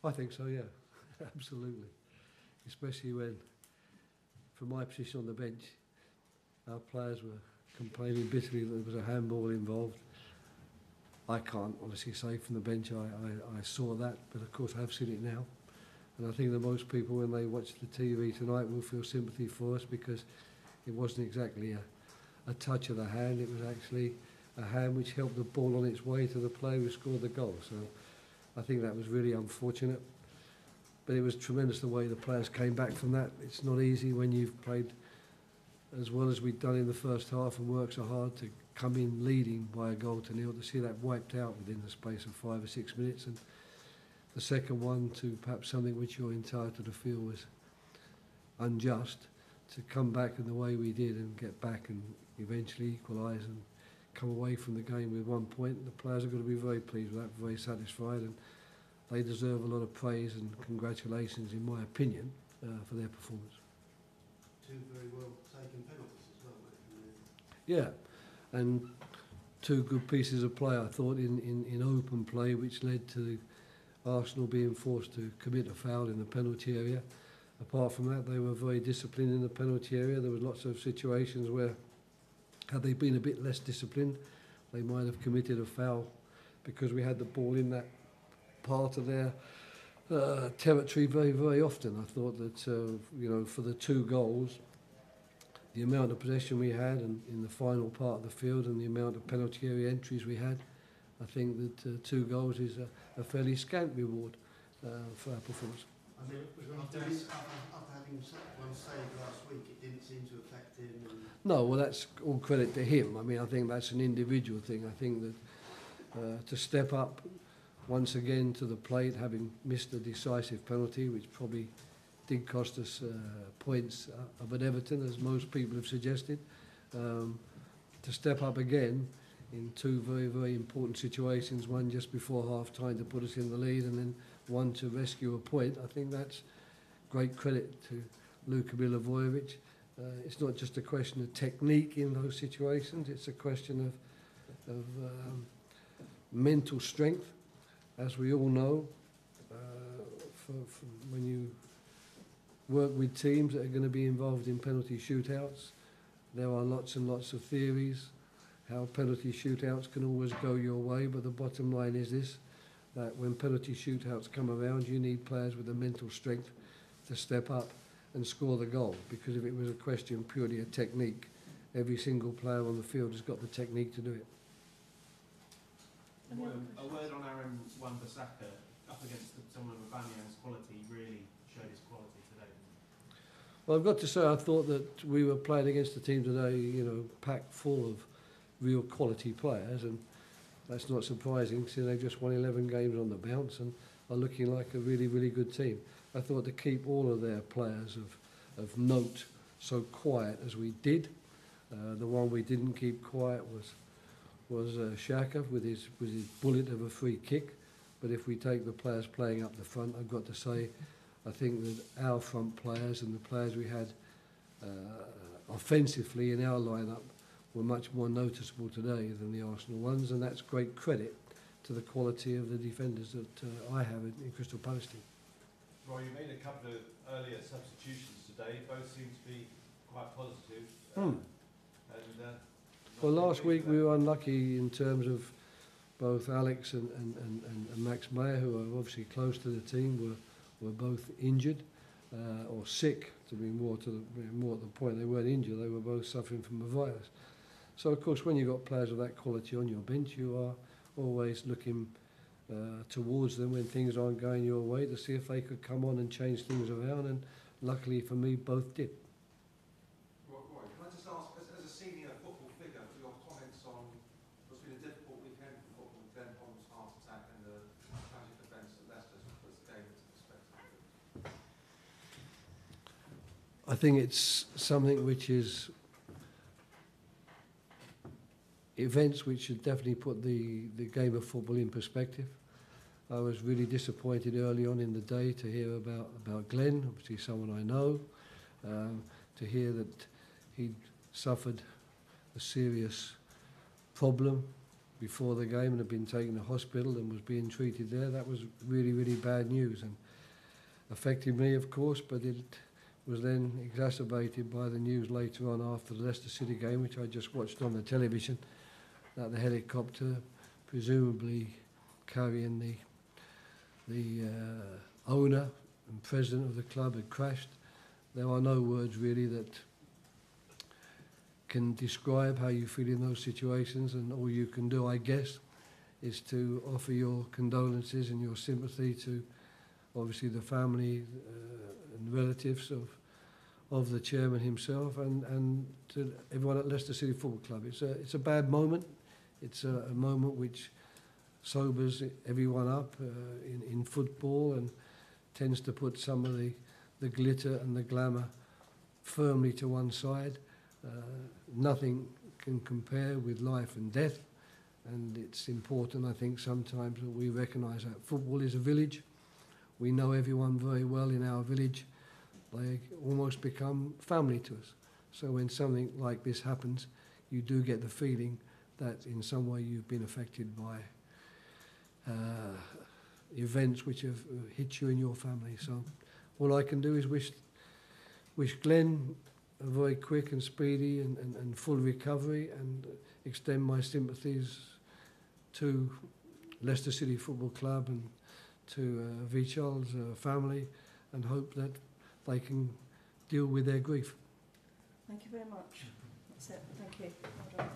I think so, yeah, absolutely. Especially when, from my position on the bench, our players were complaining bitterly that there was a handball involved. I can't honestly say from the bench I saw that, but of course I have seen it now. And I think that most people, when they watch the TV tonight, will feel sympathy for us, because it wasn't exactly a touch of the hand, it was actually a hand which helped the ball on its way to the player who scored the goal. So I think that was really unfortunate. But it was tremendous the way the players came back from that. It's not easy when you've played as well as we'd done in the first half and worked so hard to come in leading by a goal to nil, to see that wiped out within the space of 5 or 6 minutes. And the second one, to perhaps something which you're entitled to feel was unjust, to come back in the way we did and get back and eventually equalise and come away from the game with 1 point. The players are going to be very pleased with that, very satisfied, and they deserve a lot of praise and congratulations, in my opinion, for their performance. 2 very well taken penalties as well, mate. Yeah, and 2 good pieces of play, I thought, in open play, which led to Arsenal being forced to commit a foul in the penalty area. Apart from that, they were very disciplined in the penalty area. There was lots of situations where, had they been a bit less disciplined, they might have committed a foul, because we had the ball in that part of their territory very, very often. I thought that, for the 2 goals, the amount of possession we had and in the final part of the field and the amount of penalty area entries we had, I think that 2 goals is a fairly scant reward for our performance. I mean, after having one save last week, it didn't seem to affect him. No, well, that's all credit to him. I mean, I think that's an individual thing. I think that to step up once again to the plate, having missed a decisive penalty, which probably did cost us points up at Everton, as most people have suggested, to step up again in 2 very, very important situations, one just before half-time to put us in the lead, and then one to rescue a point. I think that's great credit to Luka Milivojevic. It's not just a question of technique in those situations, it's a question of mental strength. As we all know, when you work with teams that are going to be involved in penalty shootouts, there are lots and lots of theories how penalty shootouts can always go your way, but the bottom line is this, that when penalty shootouts come around, you need players with the mental strength to step up and score the goal, because if it was a question purely of technique, every single player on the field has got the technique to do it. A word on Aaron Wan-Bissaka, up against someone of Aubameyang's quality, really showed his quality today. Well, I've got to say, I thought that we were playing against a team today, packed full of real quality players, and that's not surprising, since they've just won 11 games on the bounce and are looking like a really, really good team. I thought to keep all of their players of note so quiet as we did. The one we didn't keep quiet was Xhaka with his bullet of a free kick. But if we take the players playing up the front, I've got to say, I think that our front players and the players we had offensively in our lineup were much more noticeable today than the Arsenal ones, and that's great credit to the quality of the defenders that I have in Crystal Palace team. Roy, you made a couple of earlier substitutions today. Both seem to be quite positive. Well, last week we were unlucky in terms of both Alex and Max Meyer, who are obviously close to the team, were both injured or sick. To be more at the point, they weren't injured; they were both suffering from a virus. So, of course, when you've got players of that quality on your bench, you are always looking towards them when things aren't going your way to see if they could come on and change things around. And luckily for me, both did. Roy, can I just ask, as a senior football figure, for your comments on what's been a difficult weekend for football, with Glenn Holmes' heart attack and the tragic events at Leicester, to put the game into perspective? I think it's something which is events which should definitely put the game of football in perspective. I was really disappointed early on in the day to hear about Glenn, obviously someone I know, to hear that he'd suffered a serious problem before the game and had been taken to hospital and was being treated there. That was really, really bad news and affected me, of course, but it was then exacerbated by the news later on after the Leicester City game, which I just watched on the television, that the helicopter, presumably carrying the owner and president of the club, had crashed. There are no words really that can describe how you feel in those situations, and all you can do, I guess, is to offer your condolences and your sympathy to obviously the family and relatives of the chairman himself and to everyone at Leicester City Football Club. It's a bad moment. It's a moment which sobers everyone up in football and tends to put some of the glitter and the glamour firmly to one side. Nothing can compare with life and death, and it's important, I think, sometimes that we recognise that football is a village. We know everyone very well in our village. They almost become family to us. So when something like this happens, you do get the feeling that in some way you've been affected by events which have hit you in your family. So all I can do is wish Glenn a very quick and speedy and full recovery, and extend my sympathies to Leicester City Football Club and to Vichal's family, and hope that they can deal with their grief. Thank you very much. That's it. Thank you. Well done.